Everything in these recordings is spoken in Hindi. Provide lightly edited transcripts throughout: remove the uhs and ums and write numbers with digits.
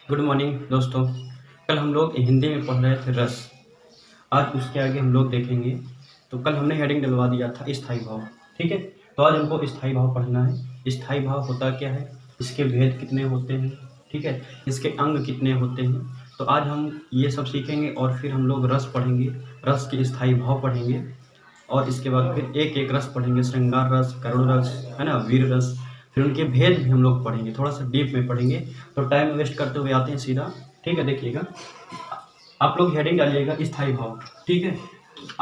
गुड मॉर्निंग दोस्तों। कल हम लोग हिंदी में पढ़ रहे थे रस। आज उसके आगे हम लोग देखेंगे। तो कल हमने हेडिंग डलवा दिया था स्थायी भाव। ठीक है, तो आज हमको स्थायी भाव पढ़ना है। स्थायी भाव होता क्या है, इसके भेद कितने होते हैं, ठीक है, इसके अंग कितने होते हैं। तो आज हम ये सब सीखेंगे और फिर हम लोग रस पढ़ेंगे, रस के स्थायी भाव पढ़ेंगे और इसके बाद फिर एक एक रस पढ़ेंगे, श्रृंगार रस, करुण रस, है ना, वीर रस। फिर उनके भेद भी हम लोग पढ़ेंगे, थोड़ा सा डीप में पढ़ेंगे। तो टाइम वेस्ट करते हुए आते हैं सीधा। ठीक है, देखिएगा, आप लोग हेडिंग डालिएगा स्थायी भाव। ठीक है,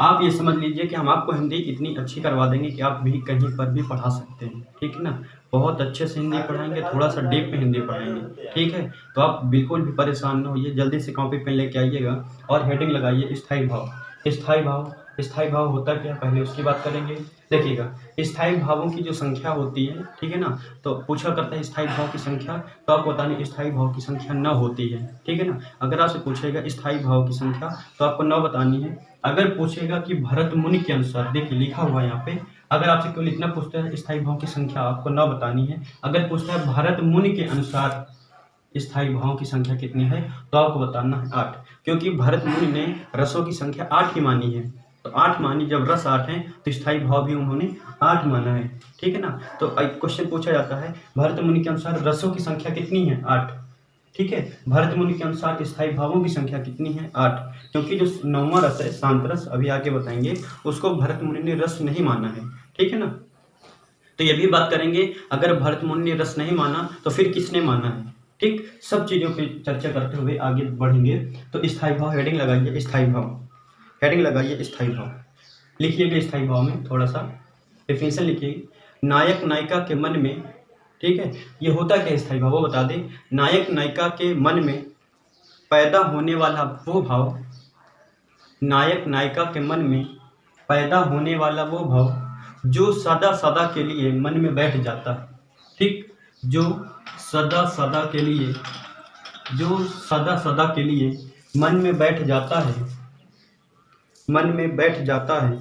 आप ये समझ लीजिए कि हम आपको हिंदी इतनी अच्छी करवा देंगे कि आप भी कहीं पर भी पढ़ा सकते हैं। ठीक है ना, बहुत अच्छे से हिंदी पढ़ाएंगे, थोड़ा सा डीप में हिंदी पढ़ाएंगे। ठीक है, तो आप बिल्कुल भी परेशान न होइए, जल्दी से कॉपी पेन लेके आइएगा और हेडिंग लगाइए स्थायी भाव। स्थायी भाव, स्थायी भाव होता क्या, पहले उसकी बात करेंगे। देखिएगा, स्थायी भावों की जो संख्या होती है, ठीक है ना, तो पूछा करता है स्थायी भाव की संख्या, तो आपको बताने स्थायी भाव की संख्या 9 होती है। ठीक है ना, अगर आपसे पूछेगा स्थायी भाव की संख्या तो आपको 9 बतानी है। अगर पूछेगा कि भरत मुनि के अनुसार, देखिए लिखा हुआ है यहाँ पे, अगर आपसे केवल इतना पूछता है स्थायी भाव की संख्या आपको 9 बतानी है। अगर पूछता है भरत मुनि के अनुसार स्थायी भावों की संख्या कितनी है तो आपको बताना है 8, क्योंकि भरत मुनि ने रसों की संख्या 8 ही मानी है। तो 8 मानी, जब रस 8 है तो स्थायी भाव भी उन्होंने 8 माना है। ठीक है ना, तो क्वेश्चन पूछा जाता है भरत मुनि के अनुसार रसों की संख्या कितनी है, 8। ठीक है, भरत मुनि के अनुसार स्थायी भावों की संख्या कितनी है, 8, क्योंकि जो 9वां रस है शांत रस, अभी आगे बताएंगे, उसको भरत मुनि ने रस नहीं माना है। ठीक है ना, तो ये भी बात करेंगे, अगर भरत मुनि ने रस नहीं माना तो फिर किसने माना है। ठीक, सब चीज़ों पे चर्चा करते हुए आगे बढ़ेंगे। तो स्थायी भाव, हेडिंग लगाइए स्थायी भाव, हेडिंग लगाइए स्थायी भाव, लिखिएगा स्थायी भाव में थोड़ा सा डेफिनेशन लिखिए। नायक नायिका के मन में, ठीक है, ये होता क्या स्थायी भाव वो बता दें। नायक नायिका के मन में पैदा होने वाला वो भाव, नायक नायिका के मन में पैदा होने वाला वो भाव जो सदा सदा के लिए मन में बैठ जाता है। ठीक, जो सदा सदा के लिए, जो सदा सदा के लिए मन में बैठ जाता है, मन में बैठ जाता है,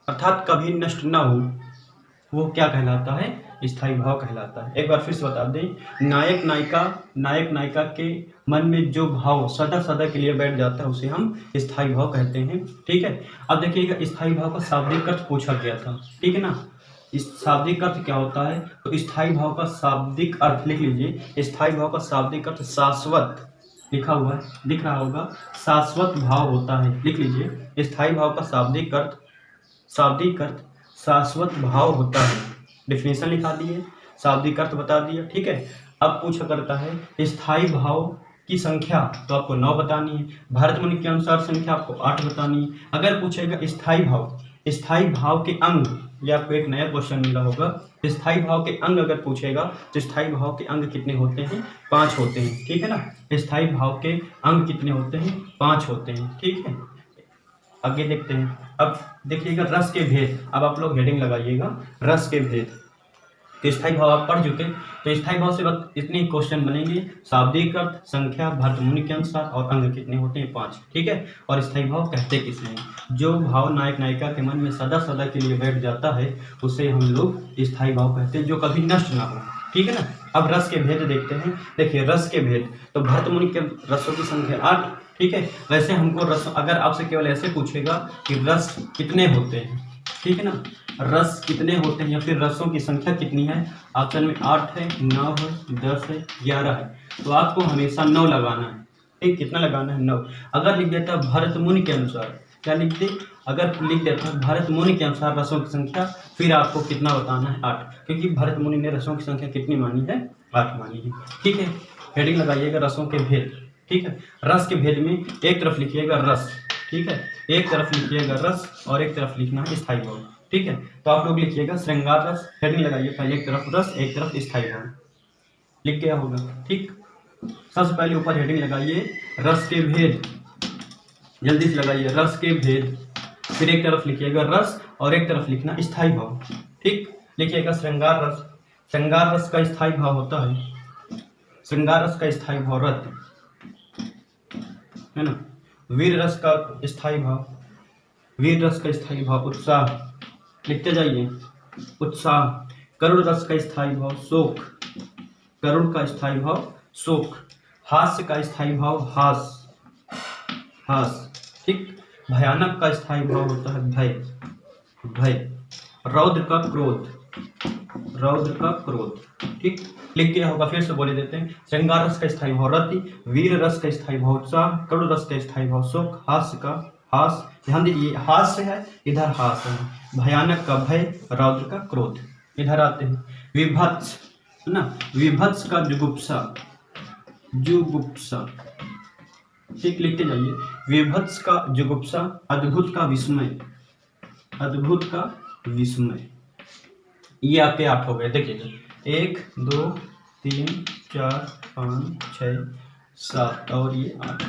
अर्थात कभी नष्ट ना हो, वो क्या कहलाता है, स्थायी भाव कहलाता है। एक बार फिर से बता दें, नायक नायिका के मन में जो भाव सदा सदा के लिए बैठ जाता है उसे हम स्थायी भाव कहते हैं। ठीक है, अब देखिएगा स्थायी भाव का शाब्दिक अर्थ पूछा गया था। ठीक है ना, इस शाब्दिक अर्थ क्या होता है, तो स्थायी भाव का शाब्दिक अर्थ लिख लीजिए। स्थायी भाव का शाब्दिक अर्थ शाश्वत, लिखा हुआ है, दिख रहा होगा, शाश्वत भाव होता है, लिख लीजिए। स्थायी भाव का शाब्दिक अर्थ, शाब्दिक अर्थ शाश्वत भाव होता है। डेफिनेशन लिखा दिए, शाब्दिक अर्थ बता दिया। ठीक है, अब पूछा करता है स्थायी भाव की संख्या, तो आपको 9 बतानी है। भरत मुनि के अनुसार संख्या आपको 8 बतानी है। अगर पूछेगा स्थायी भाव, स्थायी भाव के अंग, ये आपको एक नया क्वेश्चन मिला होगा। स्थायी भाव के अंग अगर पूछेगा तो स्थायी भाव के अंग कितने होते हैं, 5 होते हैं। ठीक है ना, स्थायी भाव के अंग कितने होते हैं, 5 होते हैं। ठीक है, आगे देखते हैं। अब देखिएगा रस के भेद, अब आप लोग हेडिंग लगाइएगा रस के भेद। तो स्थायी भाव आप पढ़ चुके, तो स्थायी भाव से बस इतने क्वेश्चन बनेंगे, शाब्दिक अर्थ, संख्या, भरत मुनि के अनुसार और अंग कितने होते हैं, 5। ठीक है, और स्थायी भाव कहते किसे हैं, जो भाव नायक नायिका के मन में सदा सदा के लिए बैठ जाता है उसे हम लोग स्थायी भाव कहते हैं, जो कभी नष्ट ना हो। ठीक है ना, अब रस के भेद देखते हैं। देखिए रस के भेद, तो भरत मुनि के रसों की संख्या 8। ठीक है, वैसे हमको रस, अगर आपसे केवल ऐसे पूछेगा कि रस कितने होते हैं, ठीक है ना, रस कितने होते हैं या फिर रसों की संख्या कितनी है, ऑप्शन में 8 है, 9 है, 10 है, 11 है, तो आपको हमेशा 9 लगाना है। ठीक, कितना लगाना है, 9। अगर लिख देता भरत मुनि के अनुसार, क्या लिख दे, अगर लिख देता भरत मुनि के अनुसार रसों की संख्या, फिर आपको कितना बताना है, 8, क्योंकि भरत मुनि ने रसों की संख्या कितनी मानी है, 8 मानी है। ठीक है, हेडिंग लगाइएगा रसों के भेद। ठीक है, रस के भेद में एक तरफ लिखिएगा रस, ठीक है, एक तरफ लिखिएगा रस और एक तरफ लिखना है स्थायी भाव। ठीक है, तो आप लोग लिखिएगा श्रृंगार रस, हेडिंग लगाइए, पहले एक तरफ रस एक तरफ स्थायी भाव, लिख गया होगा। ठीक, सबसे पहले ऊपर हेडिंग लगाइए रस के भेद, जल्दी से लगाइए रस के भेद, फिर एक तरफ लिखिएगा रस और एक तरफ लिखना स्थायी भाव। ठीक, लिखिएगा श्रृंगार रस, श्रृंगार रस का स्थायी भाव होता है, श्रृंगार रस का स्थायी भाव रत, है ना। वीर रस का स्थायी भाव, वीर रस का स्थायी भाव उत्साह, लिखते जाइए उत्साह। करुण रस का स्थायी भाव शोक, करुण का स्थायी भाव शोक। हास्य का स्थायी भाव हास, ठीक। भयानक का स्थायी भाव होता है भय, भय। रौद्र का क्रोध, रौद्र का क्रोध, ठीक। लिख दिया होगा, फिर से बोले देते हैं। श्रृंगार रस का स्थायी भाव रति, वीर रस का स्थायी भाव उत्साह, करुण रस का स्थायी भाव शोक, हास्य का हास, ध्यान दीजिए हास्य है, इधर हास है, भयानक का भय, रौद्र का क्रोध। इधर आते हैं विभत्स, है ना, विभत्स का जुगुप्सा, जुगुप्सा, ठीक। लिखते जाइए, विभत्स का जुगुप्सा, अद्भुत का विस्मय, अद्भुत का विस्मय। ये आपके 8 हो गए। देखिए 1 2 3 4 5 6 7 और ये 8,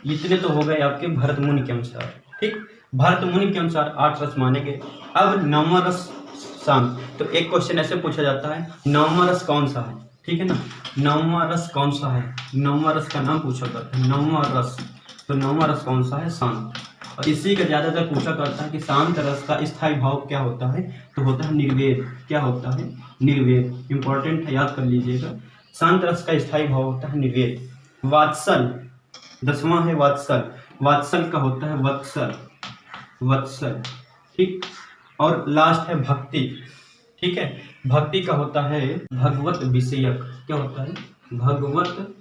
इतने तो हो गए आपके भरत मुनि के अनुसार, ठीक। भरत मुनि के अनुसार 8 रस माने गए। अब नौवां रस शांत। तो एक क्वेश्चन ऐसे पूछा जाता है, नौवां रस कौन सा है, ठीक है ना, नौवां रस कौन सा है, नौवां रस का नाम पूछा करता है, नौवां रस। तो नौवां रस कौन सा है, शांत। और इसी का ज्यादातर पूछा करता है कि शांत रस का स्थायी भाव क्या होता है, तो होता है निर्वेद। क्या होता है, निर्वेद। इंपॉर्टेंट है, याद कर लीजिएगा। शांत रस का स्थायी भाव होता है निर्वेद। वात्सल 10वां है, वात्सल। वात्सल का होता है वत्सल, वत्सल, ठीक। और लास्ट है भक्ति, ठीक है। भक्ति का होता है भगवत विषयक। क्या होता है, भगवत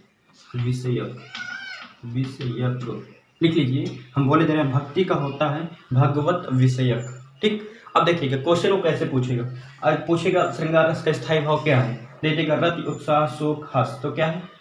विषयक, विषयक। लिख लीजिए, हम बोले दे रहे हैं भक्ति का होता है भगवत विषयक, ठीक। अब देखिएगा क्वेश्चन को कैसे पूछेगा। आज पूछेगा श्रृंगार रस का स्थायी भाव क्या है, दे देगा रति, उत्साह, शोक, हास। तो क्या है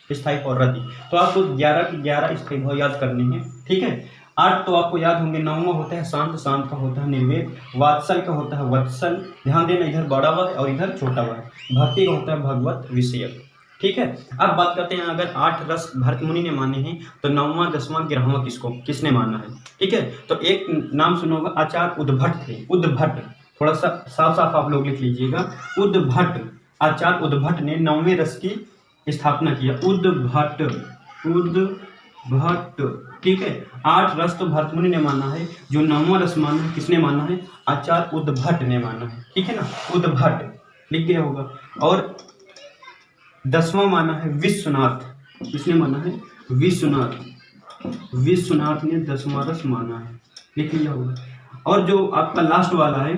स्थायी भाव रति। तो आपको 11 के 11 स्थायी भाव याद करने हैं, ठीक है। 8 तो आपको याद होंगे। 9वां होता है शांत, शांत का होता है निर्वेद। वात्सल का होता है वत्सल, ध्यान देना, इधर बड़ा व और इधर छोटा व। भक्ति का होता है भगवत विषयक, ठीक है। अब बात करते हैं, अगर 8 रस भरत मुनि ने माने हैं तो 9वां 10वां 11वां किसने माना है, ठीक है। तो एक नाम सुनोगा, आचार्य उद्भट थे, उद्भट। थोड़ा सा साफ साफ आप लोग लिख लीजिएगा, उद्भट। आचार्य उद्भट ने 9वें रस की स्थापना किया, उद्भट, उद्भट, ठीक है। 8 रस तो भरत मुनि ने माना है, जो 9वां रस माना है किसने माना है, आचार्य उद्भट ने माना है, ठीक है ना, उद्भट। लिख गया होगा। और 10वां माना है विश्वनाथ। किसने माना है, विश्वनाथ। विश्वनाथ ने 10वां रस माना है, लिख लिया होगा। और जो आपका लास्ट वाला है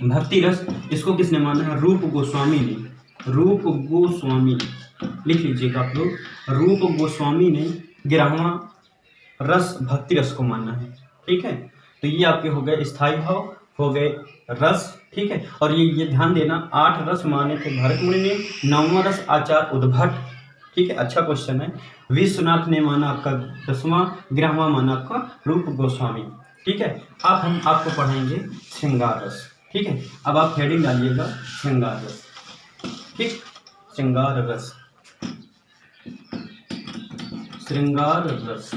भक्ति रस, इसको किसने माना है, रूप गोस्वामी ने, रूप गोस्वामी। लिख लीजिएगा आप लोग, रूप गोस्वामी ने 11वां रस भक्ति रस को माना है, ठीक है। तो ये आपके हो गए स्थायी भाव, हो गए रस, ठीक है। और ये ध्यान देना, 8 रस माने थे भरत मुनि ने, 9वां रस आचार्य उद्भट, ठीक है। अच्छा क्वेश्चन है। विश्वनाथ ने माना आपका 10वां, 11वां माना आपका रूप गोस्वामी, ठीक है। अब हम आपको पढ़ाएंगे श्रृंगार रस, ठीक है। अब आप हेडिंग डालिएगा श्रृंगार रस, ठीक। श्रृंगार रस, श्रृंगार रस,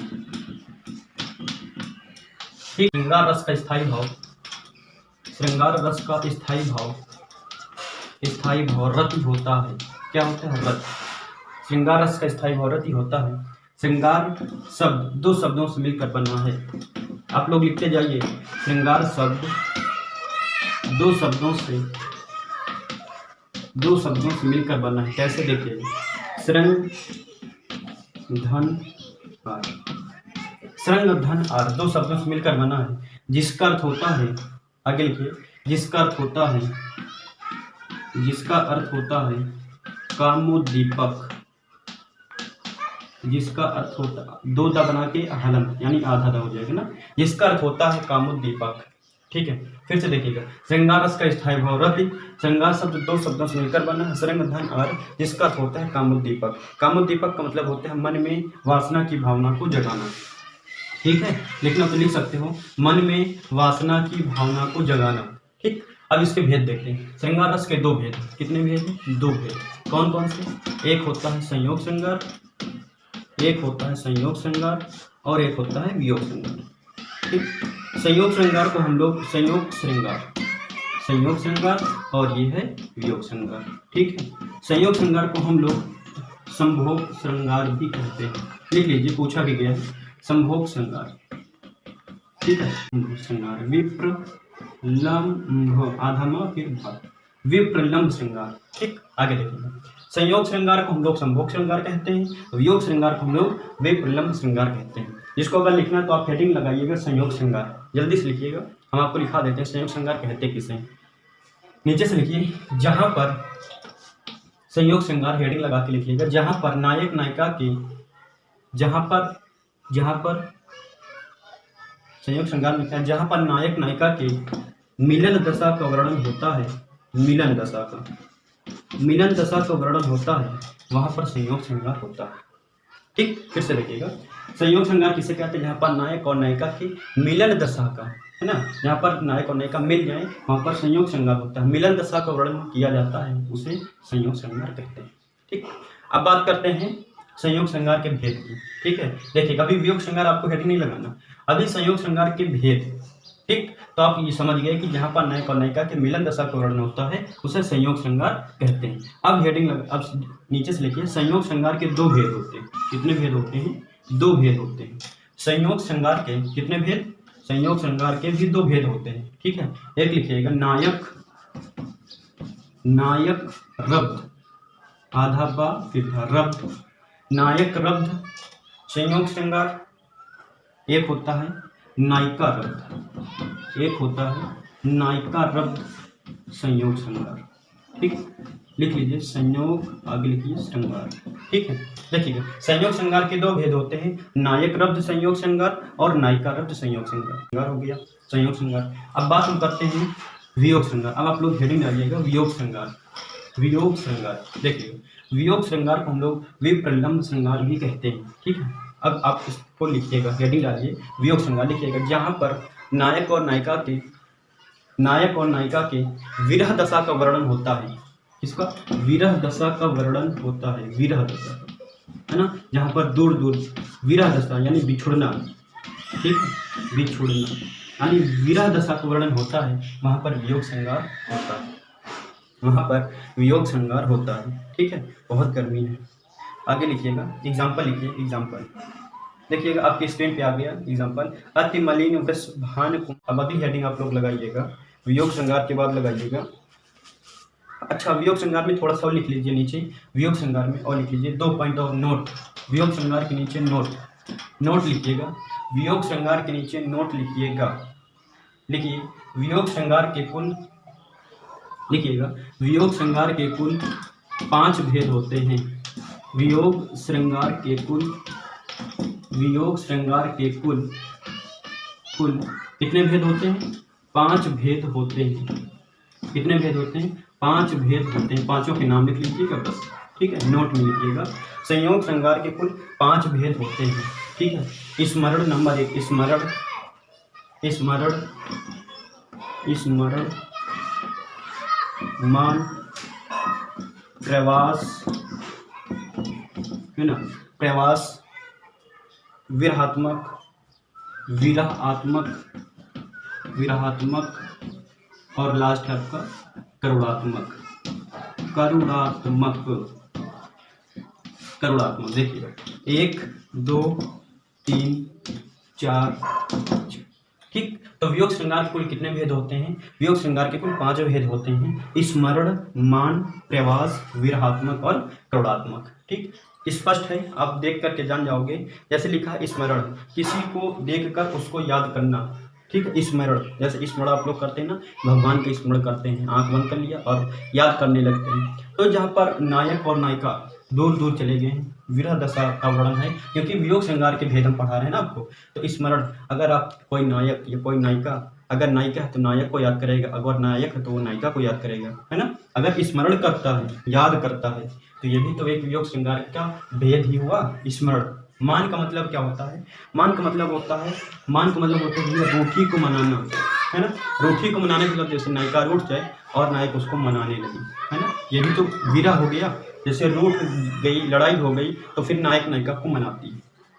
ठीक। श्रृंगार रस का स्थायी भाव, श्रृंगार रस का स्थायी भाव, स्थायी भाव रति होता है। क्या होता है, रति। श्रृंगार रस का स्थायी भाव रति होता है। श्रृंगार शब्द 2 शब्दों से मिलकर बना है। आप लोग लिखते जाइए, श्रृंगार शब्द 2 शब्दों से मिलकर बना है। कैसे, देखिए, श्रृंग धन आर, श्रृंग धन आर 2 शब्दों से मिलकर बना है, जिसका अर्थ होता है, आगे लिखिए, जिसका अर्थ होता है, जिसका अर्थ होता है कामोद्दीपक, जिसका अर्थ होता, 2 दा बना के हलन यानी आधा दा हो जाएगा ना, जिसका अर्थ होता है कामोद्दीपक, ठीक है। फिर से देखिएगा, श्रृंगार रस का स्थायी भाव रति। श्रृंगार शब्द 2 शब्दों से मिलकर बना है, श्रृंग धन आर, जिसका अर्थ होता है कामोद्दीपक। कामोद्दीपक का मतलब होता है मन में वासना की भावना को जगाना, ठीक है। लिखना तो लिख सकते हो, मन में वासना की भावना को जगाना, ठीक। अब इसके भेद देखते हैं। श्रृंगार रस के 2 भेद, कितने भेद हैं, 2 भेद। कौन कौन से, एक होता है संयोग श्रृंगार, एक होता है संयोग श्रृंगार, और एक होता है वियोग श्रृंगार, ठीक। संयोग श्रृंगार को हम लोग संयोग श्रृंगार, संयोग श्रृंगार, और ये है वियोग श्रृंगार, ठीक है। संयोग श्रृंगार को हम लोग संभोग श्रृंगार भी कहते हैं। लिख लीजिए, पूछा भी गया है, संभोग श्रृंगार, ठीक है। श्रृंगार विप्र लंब, आधा म फिर भाग, विप्र लंब श्रृंगार, ठीक। आगे देखिए, संयोग श्रृंगार को हम लोग संभोग श्रृंगार कहते हैं, वियोग श्रृंगार को हम लोग विप्रलंब श्रृंगार कहते हैं। जिसको अगर लिखना है तो आप हेडिंग लगाइएगा संयोग श्रृंगार, जल्दी से लिखिएगा, हम आपको लिखा देते हैं संयोग श्रृंगार कहते किसे। नीचे से लिखिए, जहां पर संयोग श्रृंगार हेडिंग लगा के लिखिएगा, जहां पर नायक नायिका की, जहां पर संयोग श्रृंगार लिखा है जहां पर नायक नायिका के मिलन दशा का वर्णन होता है, मिलन दशा का वर्णन होता है, वहां पर संयोग श्रृंगार होता है। ठीक, फिर से देखिएगा, संयोग श्रृंगार किसे कहते हैं? जहां पर नायक और नायिका की मिलन दशा का, है ना, जहां पर नायक और नायिका मिल जाए वहां पर संयोग श्रृंगार होता है, मिलन दशा का वर्णन किया जाता है, उसे संयोग श्रृंगार कहते हैं। ठीक, अब बात करते हैं संयोग श्रृंगार के भेद की। ठीक है, देखिए अभी वियोग श्रृंगार आपको हेडिंग नहीं लगाना, अभी संयोग श्रृंगार के भेद। ठीक, तो आप ये समझ गए कि जहां पर नायक और नायिका के मिलन दशा का वर्णन होता है उसे संयोग श्रृंगार कहते हैं। अब हेडिंग अब नीचे से लिखिए, संयोग श्रृंगार के दो भेद होते हैं। कितने भेद होते हैं? दो भेद होते हैं। संयोग श्रृंगार के कितने भेद? संयोग श्रृंगार के भी दो भेद होते हैं। ठीक है, एक लिखिएगा नायक रब्ध, आधा बा फिर रब्ध, नायक रब्ध संयोग श्रृंगार, एक होता है नायिका रब्ध, एक होता है नायिका रब्ध संयोग श्रृंगार। ठीक, लिख लीजिए संयोग, आगे लिखिए श्रृंगार। ठीक है, देखिए संयोग श्रृंगार के दो भेद होते हैं, नायक रब्ध संयोग श्रृंगार और नायिका रब्ध संयोग श्रृंगार। हो गया संयोग श्रृंगार। अब बात हम करते हैं वियोग श्रृंगार। अब आप लोग हेडिंग डालिएगा वियोग श्रृंगार, वियोग श्रृंगार। देखिए वियोग श्रृंगार को हम लोग विप्रलंब श्रृंगार भी कहते हैं। ठीक है, अब आप इसको लिखिएगा, हेडिंग डालिए वियोग श्रृंगार लिखिएगा, जहां पर नायक और नायिका के विरह दशा का वर्णन होता है। इसका विरह दशा का वर्णन होता है, विरह दशा, है ना, जहां पर दूर दूर विरह दशा यानी बिछुड़ना, ठीक, बिछुड़ना यानी विरह दशा का वर्णन होता है, वहां पर वियोग श्रृंगार होता है, वहां पर वियोग श्रृंगार होता है। ठीक है, बहुत गर्मी है। आगे लिखिएगा, एग्जाम्पल लिखिए, एग्जाम्पल देखिएगा आपकी स्क्रीन पे आ गया एग्जाम्पल, अति मलिन वृष भान। अब अभी हेडिंग आप लोग लगाइएगा, वियोग श्रृंगार के बाद लगाइएगा। अच्छा, वियोग श्रृंगार में थोड़ा सा और लिख लीजिए नीचे, वियोग श्रृंगार में और लिख लीजिए 2 पॉइंट और नोट, वियोग श्रृंगार के नीचे नोट लिखिएगा, वियोग श्रृंगार के नीचे नोट लिखिएगा। लिखिए वियोग श्रृंगार के कुल, लिखिएगा वियोग श्रृंगार के कुल 5 भेद होते हैं। वियोग श्रृंगार के कुल कितने भेद होते हैं? 5 भेद होते हैं। कितने भेद होते हैं? 5 भेद होते हैं। पांचों के नाम लिख लीजिएगा बस। ठीक है, नोट में लिखिएगा, संयोग श्रृंगार के कुल 5 भेद होते हैं। ठीक है, स्मरण नंबर 1, स्मरण मान प्रवास, है ना, प्रवास, विरहात्मक और लास्ट है आपका करुणात्मक। देखिएगा 1 2 3 4 5। ठीक, तो वियोग श्रृंगार के कुल कितने भेद होते हैं? वियोग श्रृंगार के कुल 5 भेद होते हैं, स्मरण, मान, प्रवास, विरहात्मक और करुणात्मक। ठीक, स्पष्ट है, आप देख करके जान जाओगे। जैसे लिखा है स्मरण, किसी को देखकर उसको याद करना। ठीक है, स्मरण, जैसे स्मरण आप लोग करते हैं ना, भगवान का स्मरण करते हैं, आंख बंद कर लिया और याद करने लगते हैं। तो जहाँ पर नायक और नायिका दूर दूर चले गए हैं, विरह दशा का वर्णन है, क्योंकि वियोग श्रृंगार के भेद हम पढ़ा रहे हैं ना आपको। तो स्मरण, अगर आप कोई नायक या कोई नायिका, अगर नायिका है तो नायक को याद करेगा, अगर नायक है तो वो नायिका को याद करेगा, है ना। अगर स्मरण करता है, याद करता है, तो ये भी तो एक वियोग श्रृंगार का भेद ही हुआ, स्मरण। मान का मतलब क्या होता है? मान का मतलब होता है रूठी को मनाना, है ना। रूठी को मनाने का मतलब जैसे नायिका रूठ जाए और नायक उसको मनाने लगी, है ना, ये भी तो विरह हो गया। जैसे रूठ गई, लड़ाई हो गई, तो फिर नायक नायिका को मनाती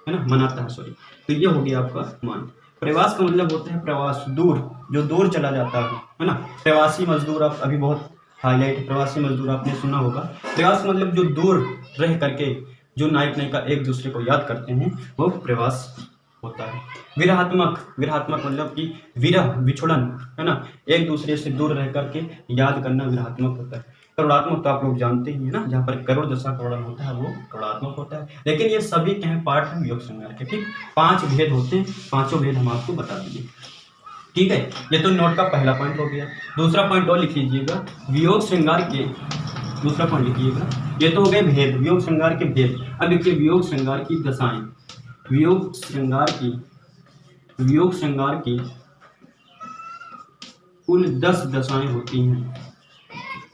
है ना, मनाता है, सॉरी। तो ये हो गया आपका मान। प्रवास का मतलब होता है प्रवास, दूर, जो दूर चला जाता है ना। प्रवासी मजदूर, आप अभी बहुत हाईलाइट, प्रवासी मजदूर आपने सुना होगा। प्रवास का मतलब जो दूर रह करके जो नायक नायिका एक दूसरे को याद करते हैं, वो प्रवास होता है। विरहात्मक मतलब कि विरह, विछुड़न, है ना, एक दूसरे से दूर रह करके याद करना विरहात्मक होता है। करुणात्मक तो आप लोग जानते ही है ना, जहाँ पर करोड़ दशा करोड़न होता है वो करुणात्मक होता है। लेकिन ये सभी क्या है, पार्ट है वियोग श्रृंगार के। ठीक, 5 भेद होते हैं, 5 भेद हम आपको बता दिए। ठीक है, ये तो नोट का पहला पॉइंट हो गया। दूसरा पॉइंट और लिख लीजिएगा, वियोग श्रृंगार के, दूसरा पॉइंट लिखिएगा, ये तो हो गए भेद, वियोग श्रृंगार के भेद। अब देखिए वियोग श्रृंगार की दशाएं, वियोग श्रृंगार की कुल 10 दशाएं होती हैं,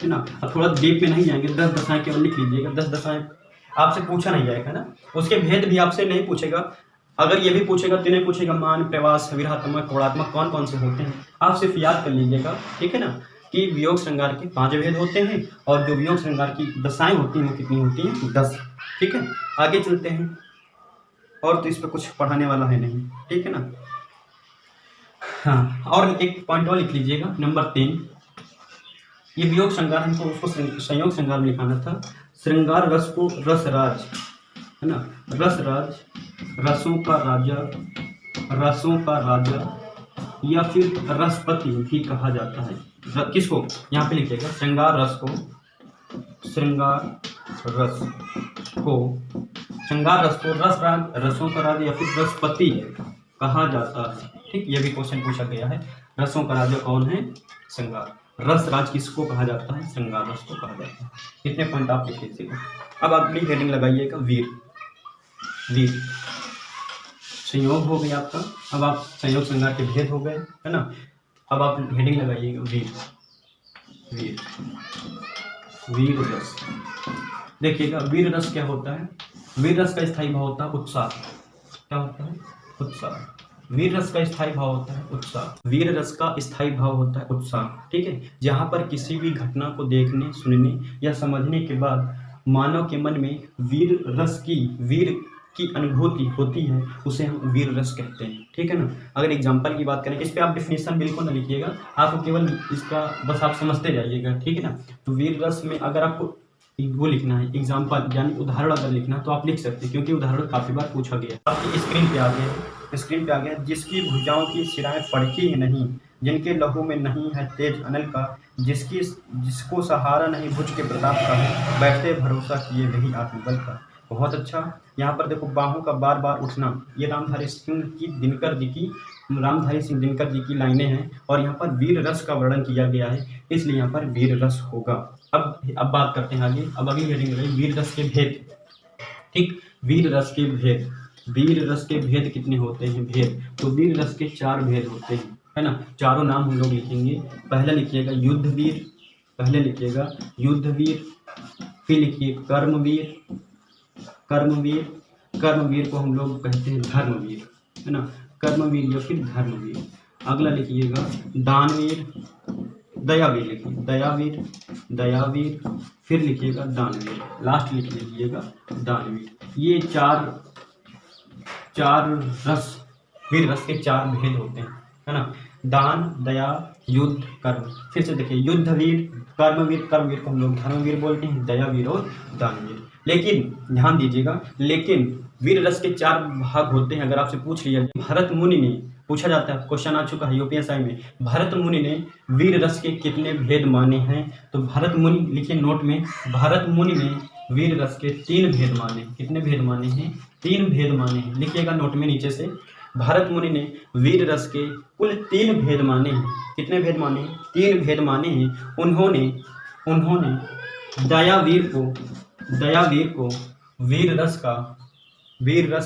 है ना। अब थोड़ा डीप में नहीं जाएंगे, 10 दशाएं केवल लिख लीजिएगा। 10 दशाएं आपसे पूछा नहीं जाएगा ना, उसके भेद भी आपसे नहीं पूछेगा। अगर ये भी पूछेगा तो नहीं पूछेगा मान, प्रवास, विरहात्मक, करुणात्मक कौन कौन से होते हैं, आप सिर्फ याद कर लीजिएगा। ठीक है ना, कि वियोग श्रृंगार के 5 भेद होते हैं और जो वियोग श्रृंगार की दशाएं होती हैं वो कितनी होती हैं, 10। ठीक है, आगे चलते हैं। और तो इस पर कुछ पढ़ाने वाला है नहीं, ठीक है ना। हाँ, और एक पॉइंट और लिख लीजिएगा, नंबर 3। ये वियोग श्रृंगार हमको उसको संयोग श्रृंगार में लिखाना था। श्रृंगार रस को रसराज, है ना, रसराज, रसों का राजा या फिर रसपति भी कहा जाता है। किसको, यहाँ पे लिखिएगा, श्रृंगार रस को रसराज, रसों का राजा या फिर रसपति कहा जाता है। ठीक, ये भी क्वेश्चन पूछा गया है। रसों का राजा कौन है, श्रृंगार। रसराज किसको कहा जाता है, श्रृंगार रस को कहा जाता है। कितने पॉइंट आप लिख लीजिएगा। अब अगली हेडिंग लगाइएगा, वीर। संयोग हो गया आपका। अब आप संयोग श्रृंगार के भेद हो गए, है ना। अब आप हेडिंग लगाइएगा, वीर रस। देखिएगा, वीर रस क्या होता है। वीर रस का स्थायी भाव होता है उत्साह। क्या होता है, उत्साह। वीर रस का स्थायी भाव होता है उत्साह। वीर रस का स्थायी भाव होता है उत्साह। ठीक है, जहाँ पर किसी भी घटना को देखने, सुनने या समझने के बाद मानव के मन में वीर की अनुभूति होती है, उसे हम वीर रस कहते हैं। ठीक है ना। अगर एग्जाम्पल की बात करें, इस पे आप डिफिनेशन बिल्कुल ना लिखिएगा, आपको केवल इसका बस आप समझते जाइएगा। ठीक है ना। तो वीर रस में अगर आपको वो लिखना है, एग्जाम्पल यानी उदाहरण अगर लिखना है तो आप लिख सकते हैं, क्योंकि उदाहरण काफी बार पूछा गया। आपकी स्क्रीन पे आ गया, जिसकी भुजाओं की सिराएं फड़की ही नहीं, जिनके लहू में नहीं है तेज अनल का, जिसको सहारा नहीं भुज के प्रताप का, बैठते भरोसा किए वही आत्मबल का। बहुत अच्छा। यहाँ पर देखो, बाहों का बार बार उठना, ये रामधारी सिंह दिनकर जी की लाइनें हैं और यहाँ पर वीर रस का वर्णन किया गया है, इसलिए यहाँ पर वीर रस होगा। अब बात करते हैं आगे। अब अगली हेडिंग रही वीर रस के भेद। ठीक, वीर रस के भेद कितने होते हैं, भेद। तो वीर रस के 4 भेद होते हैं, है ना। चारों नाम हम लोग लिखेंगे। पहला लिखिएगा युद्धवीर, फिर लिखिए कर्मवीर को हम लोग कहते हैं धर्मवीर, है ना। कर्मवीर या फिर धर्मवीर। अगला लिखिएगा दानवीर, दयावीर लिखिए, दयावीर, फिर लिखिएगा दानवीर, लास्ट लिख लीजिएगा दानवीर। ये चार रस, वीर रस के 4 भेद होते हैं, है ना। दान, दया, युद्ध, कर्म। फिर से देखिए, युद्धवीर, कर्मवीर को हम लोग धर्मवीर बोलते हैं, दयावीर और दानवीर। लेकिन ध्यान दीजिएगा, वीर रस के 4 भाग होते हैं। अगर आपसे पूछ लिया, भरत मुनि ने, पूछा जाता है, क्वेश्चन आ चुका है यूपीएसआई में, भरत मुनि ने वीर रस के कितने भेद माने हैं। तो भरत मुनि लिखिए नोट में, भरत मुनि ने वीर रस के 3 भेद माने। कितने भेद माने हैं, 3 भेद माने हैं। लिखिएगा नोट में नीचे से, भरत मुनि ने वीर रस के कुल 3 भेद माने हैं। कितने भेद माने, 3 भेद माने हैं। उन्होंने दयावीर को वीर रस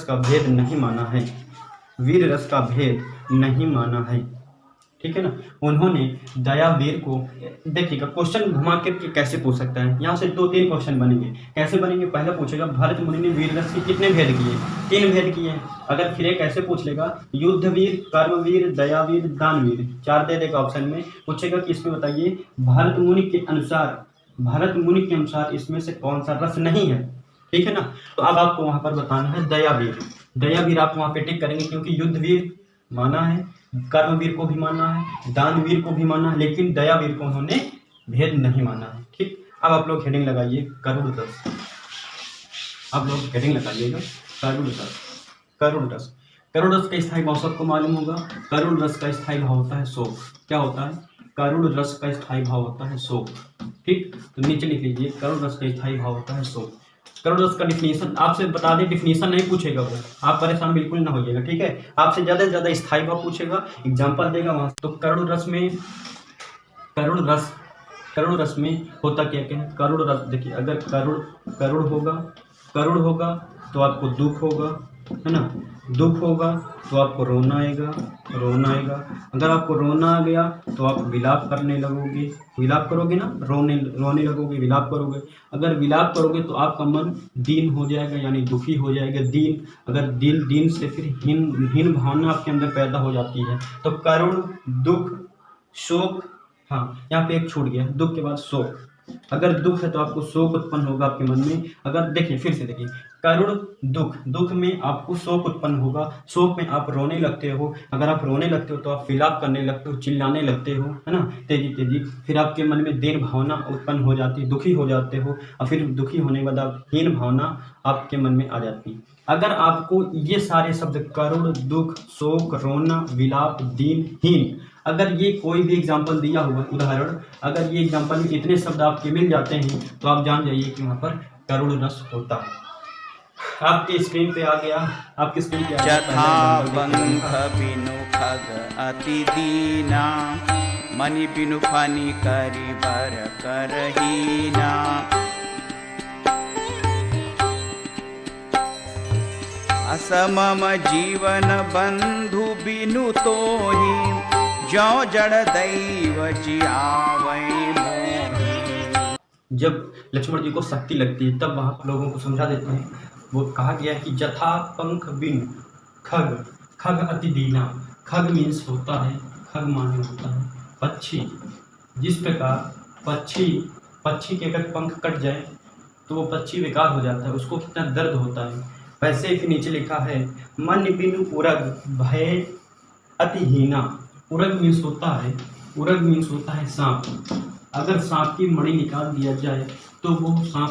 का भेद नहीं माना है, वीर रस का भेद नहीं माना है। ठीक है ना। उन्होंने दयावीर को, देखिएगा क्वेश्चन घुमा करके कैसे पूछ सकता है, यहाँ से 2-3 क्वेश्चन बनेंगे। कैसे बनेंगे, पहला पूछेगा भरत मुनि ने वीर रस के कितने भेद किए, 3 भेद किए। अगर फिर एक ऐसे पूछ लेगा, युद्धवीर, कर्मवीर, दयावीर, दानवीर, 4 दे देगा ऑप्शन में। पूछेगा कि इसमें बताइए भरत मुनि के अनुसार इसमें से कौन सा रस नहीं है। ठीक है ना। तो अब आपको वहां पर बताना है दयावीर आप वहां पे टिक करेंगे, क्योंकि युद्धवीर माना है, कर्मवीर को भी माना है, दानवीर को भी माना है, लेकिन दयावीर को उन्होंने भेद नहीं माना है। ठीक, अब आप लोग हेडिंग लगाइए करुण रस। आप लोग हेडिंग लगाइएगा करुण रस का स्थायी भाव सबको मालूम होगा। करुण रस का स्थायी भाव होता है शोक। क्या होता है, करुण रस का स्थायी भाव होता है शोक। ठीक, तो नीचे लिख लीजिए, करुण रस का स्थायी भाव होता है शोक। करुण रस का डिफिनीशन आपसे बता दें, डिफिनीशन नहीं पूछेगा वो, आप परेशान बिल्कुल ना होइएगा, ठीक है। आपसे ज़्यादा से ज़्यादा स्थायी भाव पूछेगा, एग्जाम्पल देगा वहाँ। तो करुण रस में होता क्या क्या है। करुण रस देखिए, अगर करुण होगा तो आपको दुख होगा, है ना। दुख होगा तो आपको रोना आएगा। अगर आपको रोना आ गया तो आप विलाप करने लगोगे, विलाप करोगे ना, रोने लगोगे, विलाप करोगे। अगर विलाप करोगे तो आपका मन दीन हो जाएगा, यानी दुखी हो जाएगा। अगर दीन से फिर हीन भावना आपके अंदर पैदा हो जाती है। तो करुण, दुख, शोक, हाँ यहाँ पे एक छूट गया, दुख के बाद शोक। अगर दुख है तो आपको शोक उत्पन्न होगा आपके मन में। अगर देखिए, फिर से देखिए, करुण दुख में आपको शोक उत्पन्न होगा, शोक में आप रोने लगते हो। अगर आप रोने लगते हो तो आप विलाप करने लगते हो, चिल्लाने लगते हो, है ना, तेजी। फिर आपके मन में दीन भावना उत्पन्न हो जाती है, दुखी हो जाते हो, और फिर दुखी होने के बाद आप हीन भावना आपके मन में आ जाती है। अगर आपको ये सारे शब्द करुण, दुख, शोक, रोना, विलाप, दीन, हीन, अगर ये कोई भी एग्जाम्पल दिया हुआ उदाहरण, अगर ये एग्जाम्पल में इतने शब्द आपके मिल जाते हैं तो आप जान जाइए कि वहाँ पर करुण रस होता है। आपकी स्क्रीन पे आ गया, आपकी स्क्रीन पे यथा पंख बिनु खग अति दीना, मनि बिनु फनि करि बर करहीना। असमम जीवन बंधु बिनु तोहि, जो जड़ दैव जियावै मोहि। जब लक्ष्मण जी को शक्ति लगती है तब वहाँ लोगों को समझा देते हैं। वो कहा गया कि जथा पंख बिन खग अति दीना। खग मीन्स होता है, खग माने होता है पक्षी। जिस प्रकार पक्षी के अगर पंख कट जाए तो वो पक्षी बेकार हो जाता है, उसको कितना दर्द होता है। वैसे ही नीचे लिखा है, मन बिनु उरग भय अति हीना। उरग मीन्स होता है सांप। अगर सांप की मणि निकाल दिया जाए तो वो सांप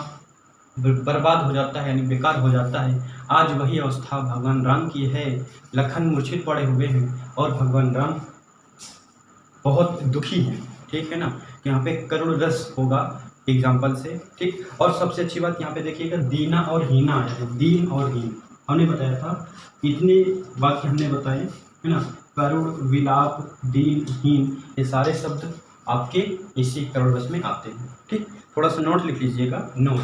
बर्बाद हो जाता है, यानी बेकार हो जाता है। आज वही अवस्था भगवान राम की है। लखन मूर्छित पड़े हुए हैं और भगवान राम बहुत दुखी हैं, ठीक है ना। यहाँ पे करुण रस होगा एग्जाम्पल से, ठीक। और सबसे अच्छी बात यहाँ पे देखिएगा, दीना और हीना आया है। दीन और हीन हमने बताया था, इतने वाक्य हमने बताए, है ना। करुण, विलाप, दीन, हीन, ये सारे शब्द आपके इसी करुण रस में आते हैं, ठीक। थोड़ा सा नोट लिख लीजिएगा, नोट,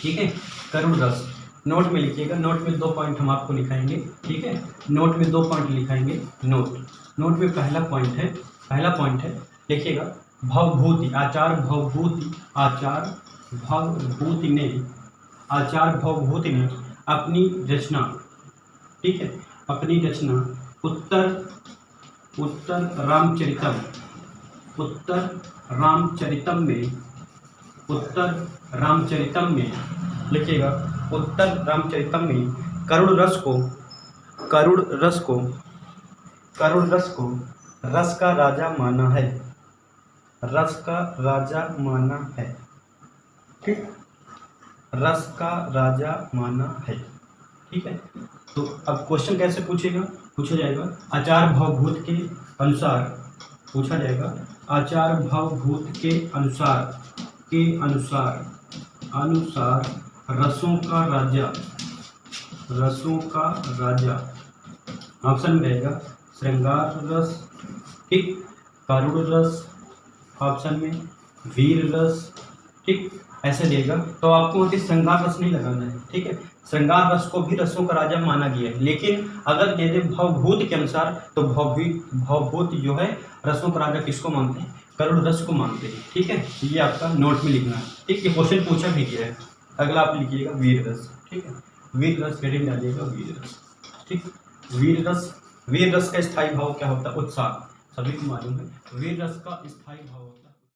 ठीक है। करुण रस नोट में लिखिएगा, नोट में 2 पॉइंट हम आपको लिखाएंगे, ठीक है। नोट में 2 पॉइंट लिखाएंगे। नोट में पहला पॉइंट है देखिएगा, भवभूति, आचार भवभूति ने अपनी रचना, ठीक है, अपनी रचना उत्तर रामचरितम में लिखिएगा, उत्तर रामचरितम में करुण रस को रस का राजा माना है, ठीक। रस का राजा माना है, ठीक है। तो अब क्वेश्चन कैसे पूछा जाएगा, आचार भावभूत के अनुसार पूछा जाएगा। आचार भावभूत के अनुसार रसों का राजा ऑप्शन में रहेगा श्रृंगार रस, ठीक, करुण रस, ऑप्शन में वीर रस, ठीक, ऐसे देगा। तो आपको वहाँ श्रृंगार रस नहीं लगाना है, ठीक है। श्रृंगार रस को भी रसों का राजा माना गया है, लेकिन अगर दे दे भवभूत के अनुसार तो भवभूत जो है रसों का राजा किसको मानते हैं, करुण रस को मानते हैं, ठीक है। ये आपका नोट में लिखना है, ठीक। ये क्वेश्चन पूछा भी गया है। अगला आप लिखिएगा वीर रस, ठीक है। वीर रस हेडिंग डालिएगा वीर रस, ठीक। वीर रस का स्थायी भाव क्या होता है, उत्साह, सभी को मालूम है। वीर रस का स्थायी भाव होता है